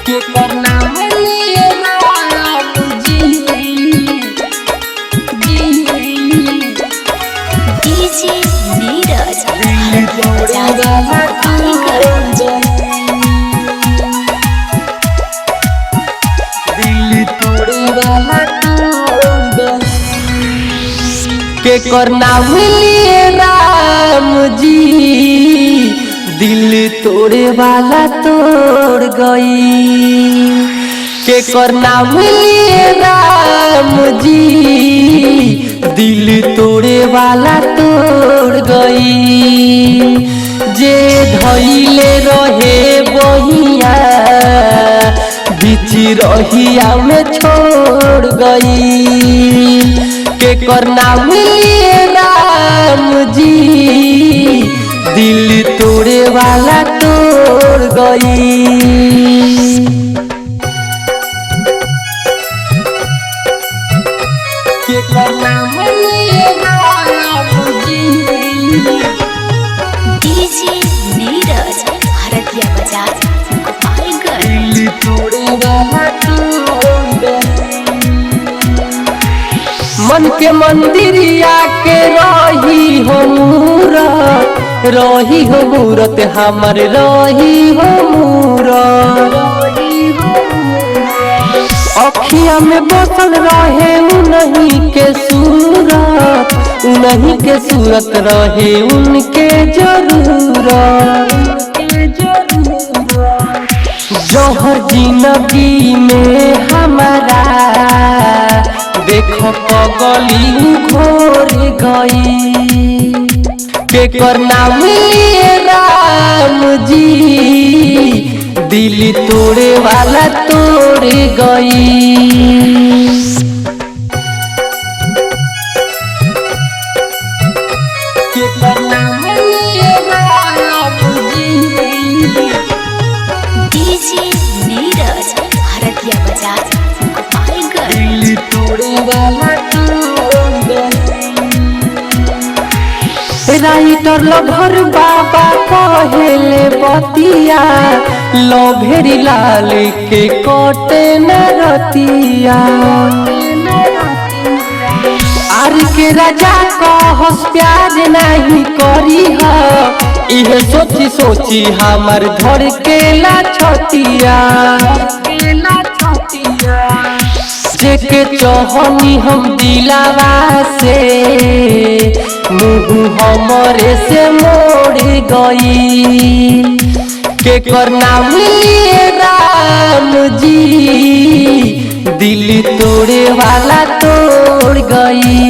के करना लिए राम डीजे नीरज के करना लिए राम जी दिल तोड़े वाला तोड़ गई। के करना लिए राम जी दिल तोड़े वाला तोड़ गई। जे धइले रहे बहिया बीच रहिया में छोड़ गई। के करना लिए राम जी दिल तोड़े वाला तोड़ गई। के करना लिए राम जी डीजे नीरज हरदिया बाजार गोपालगंज। दिल तोड़े वाला तोड़ गई। मन के मंदिरिया के रही हो मूरत रही हो मूरत हमर रही हो मूरत। अखिया में बसल रहे उन्हीं के सूरत उन्हीं के सूरत रहे उनके जरूरत। जौहर जिंदगी में हमारा देखो पगली घोर गई। के करना लिए राम जी दिल तोड़े वाला तोड़ गई। के करना लिए राम जी डीजे नीरज हरदिया बाजार गोपालगंज। दिल तोड़े वाला तोड़ गई। राइटर लभर बाबा कहेले बतिया लभेरी लाल के कटे न रतिया। आर के राजा कहस प्यार नहीं करी इहे सोची सोची हमर धर के ला छतिया। जेके चौहनी हम दिलावा से मुँह हमरे से मोड़ गई। के करना लिए राम जी दिल तोड़े वाला तोड़ गई।